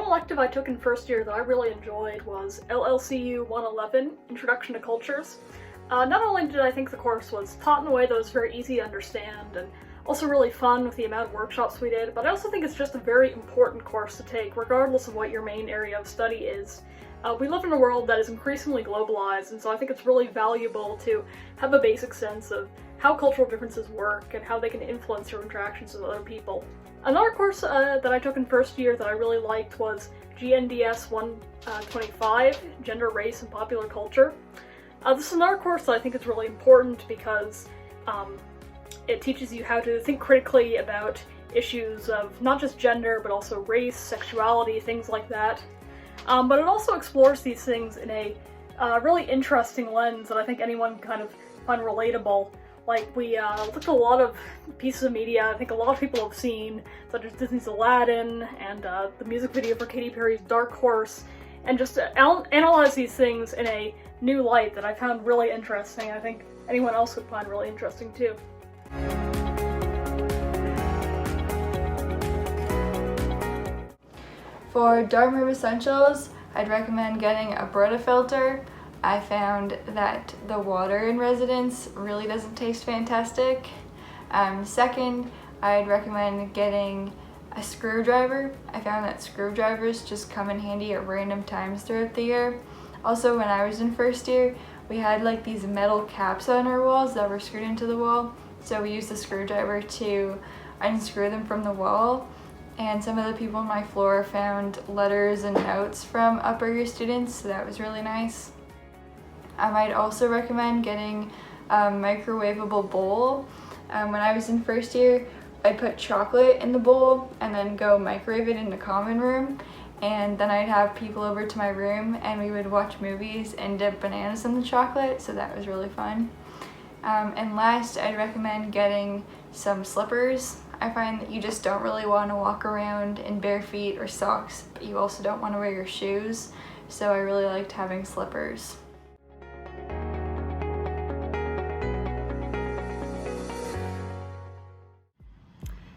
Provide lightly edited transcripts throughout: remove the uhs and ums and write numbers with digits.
elective I took in first year that I really enjoyed was LLCU 111, Introduction to Cultures. Not only did I think the course was taught in a way that was very easy to understand and also really fun with the amount of workshops we did, but I also think it's just a very important course to take regardless of what your main area of study is. We live in a world that is increasingly globalized, and so I think it's really valuable to have a basic sense of how cultural differences work and how they can influence your interactions with other people. Another course that I took in first year that I really liked was GNDS 125, Gender, Race, and Popular Culture. This is another course that I think is really important because it teaches you how to think critically about issues of not just gender, but also race, sexuality, things like that. But it also explores these things in a really interesting lens that I think anyone can kind of find relatable. Like, we looked at a lot of pieces of media I think a lot of people have seen, such as Disney's Aladdin and the music video for Katy Perry's Dark Horse, and just analyze these things in a new light that I found really interesting. I think anyone else would find really interesting too. For dorm room essentials, I'd recommend getting a Brita filter. I found that the water in residence really doesn't taste fantastic. Second, I'd recommend getting a screwdriver. I found that screwdrivers just come in handy at random times throughout the year. Also, when I was in first year, we had like these metal caps on our walls that were screwed into the wall. So we used the screwdriver to unscrew them from the wall. And some of the people on my floor found letters and notes from upper year students, so that was really nice. I might also recommend getting a microwavable bowl. When I was in first year, I'd put chocolate in the bowl and then go microwave it in the common room. And then I'd have people over to my room and we would watch movies and dip bananas in the chocolate, so that was really fun. And last, I'd recommend getting some slippers. I find that you just don't really want to walk around in bare feet or socks, but you also don't want to wear your shoes, so I really liked having slippers.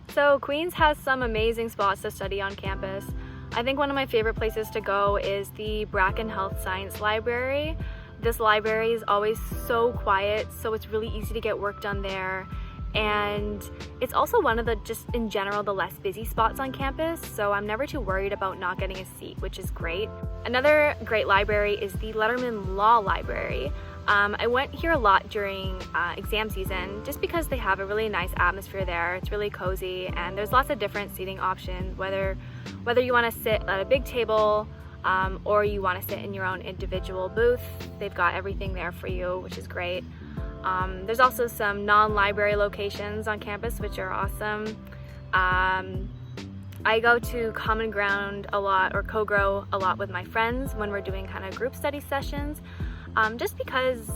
So Queens has some amazing spots to study on campus. I think one of my favorite places to go is the Bracken Health Science Library. This library is always so quiet, so it's really easy to get work done there. And it's also one of the, just in general, the less busy spots on campus, so I'm never too worried about not getting a seat, which is great. Another great library is the Letterman Law Library. I went here a lot during exam season just because they have a really nice atmosphere there. It's really cozy and there's lots of different seating options, whether you want to sit at a big table or you want to sit in your own individual booth. They've got everything there for you, which is great. There's also some non-library locations on campus, which are awesome. I go to Common Ground a lot, or Co-Grow a lot with my friends when we're doing kind of group study sessions, just because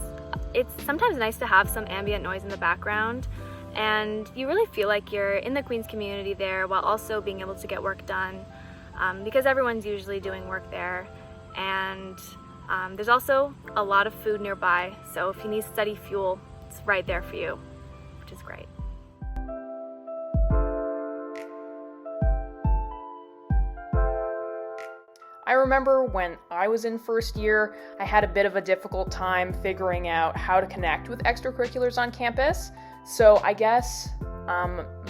it's sometimes nice to have some ambient noise in the background, and you really feel like you're in the Queens community there while also being able to get work done, because everyone's usually doing work there. And there's also a lot of food nearby, so if you need study fuel, it's right there for you, which is great. I remember when I was in first year, I had a bit of a difficult time figuring out how to connect with extracurriculars on campus. So I guess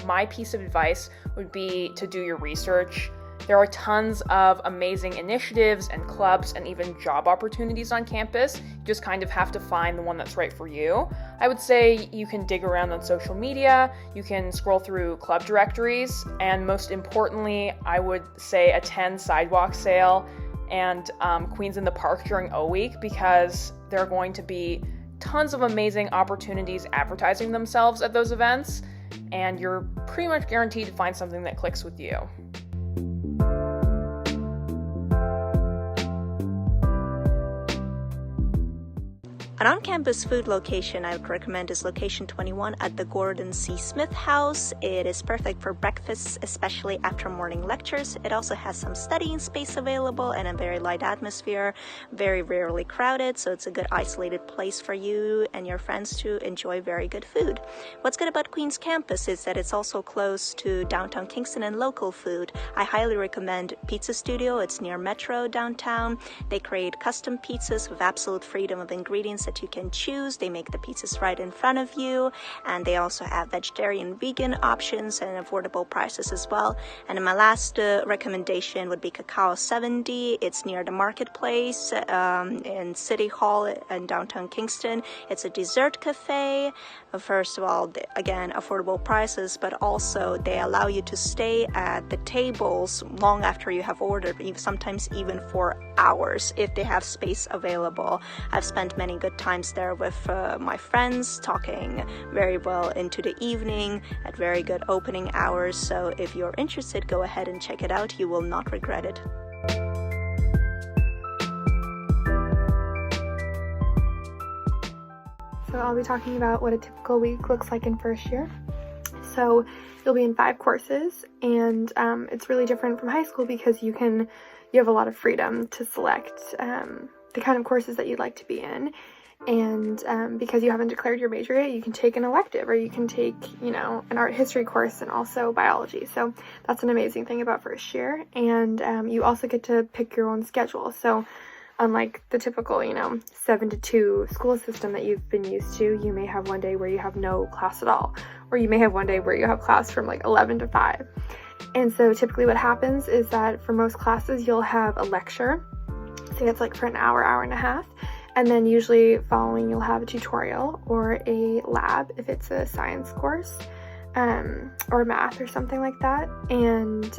my piece of advice would be to do your research. There are tons of amazing initiatives and clubs and even job opportunities on campus. You just kind of have to find the one that's right for you. I would say you can dig around on social media, you can scroll through club directories, and most importantly, I would say attend Sidewalk Sale and Queens in the Park during O Week, because there are going to be tons of amazing opportunities advertising themselves at those events, and you're pretty much guaranteed to find something that clicks with you. An on-campus food location I would recommend is location 21 at the Gordon C. Smith House. It is perfect for breakfasts, especially after morning lectures. It also has some studying space available and a very light atmosphere, very rarely crowded, so it's a good isolated place for you and your friends to enjoy very good food. What's good about Queens campus is that it's also close to downtown Kingston and local food. I highly recommend Pizza Studio. It's near Metro downtown. They create custom pizzas with absolute freedom of ingredients that you can choose. They make the pizzas right in front of you, and they also have vegetarian, vegan options and affordable prices as well. And my last recommendation would be Cacao 70. It's near the marketplace in City Hall in downtown Kingston. It's a dessert cafe. First of all, again, affordable prices, but also they allow you to stay at the tables long after you have ordered, sometimes even for hours if they have space available. I've spent many good times there with my friends, talking very well into the evening at very good opening hours. So if you're interested, go ahead and check it out. You will not regret it. So I'll be talking about what a typical week looks like in first year. So you'll be in 5 courses, and it's really different from high school because you have a lot of freedom to select the kind of courses that you'd like to be in. And because you haven't declared your major yet, you can take an elective, or you can take, an art history course and also biology. So that's an amazing thing about first year. And you also get to pick your own schedule. So unlike the typical, 7 to 2 school system that you've been used to, you may have one day where you have no class at all, or you may have one day where you have class from 11 to 5. And so typically what happens is that for most classes, you'll have a lecture. So it's for an hour, hour and a half. And then usually following, you'll have a tutorial or a lab if it's a science course, or math or something like that. And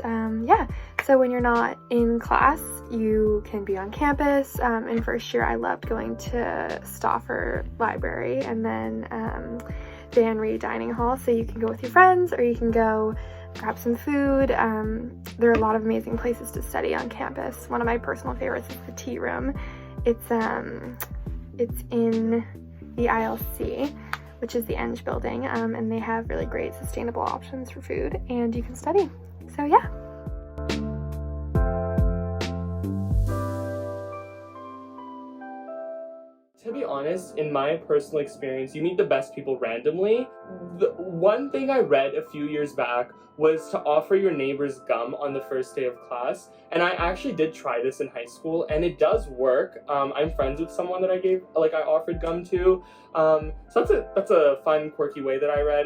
so when you're not in class, you can be on campus. In first year, I loved going to Stauffer Library and then Dan Reed Dining Hall. So you can go with your friends, or you can go grab some food. There are a lot of amazing places to study on campus. One of my personal favorites is the Tea Room. It's in the ILC, which is the Eng building, and they have really great sustainable options for food, and you can study. So yeah. To be honest, in my personal experience, you meet the best people randomly. The one thing I read a few years back was to offer your neighbors gum on the first day of class, and I actually did try this in high school, and it does work. I'm friends with someone that I offered gum to, so that's a fun, quirky way that I read.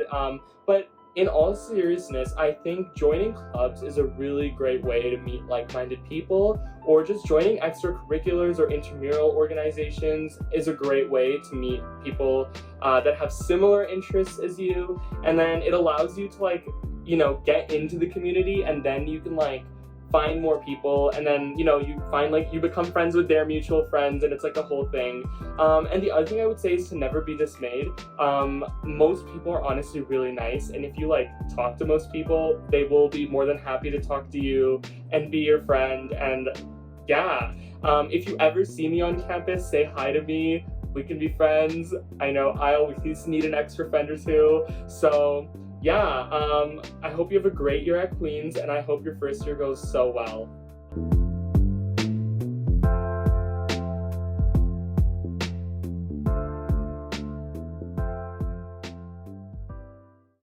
But in all seriousness, I think joining clubs is a really great way to meet like-minded people, or just joining extracurriculars or intramural organizations is a great way to meet people that have similar interests as you, and then it allows you to get into the community, and then you can find more people, and then you find you become friends with their mutual friends, and it's a whole thing. And the other thing I would say is to never be dismayed. Most people are honestly really nice, and if you talk to most people, they will be more than happy to talk to you and be your friend. And yeah, if you ever see me on campus, say hi to me. We can be friends. I know I always need an extra friend or two. So yeah, I hope you have a great year at Queens, and I hope your first year goes so well.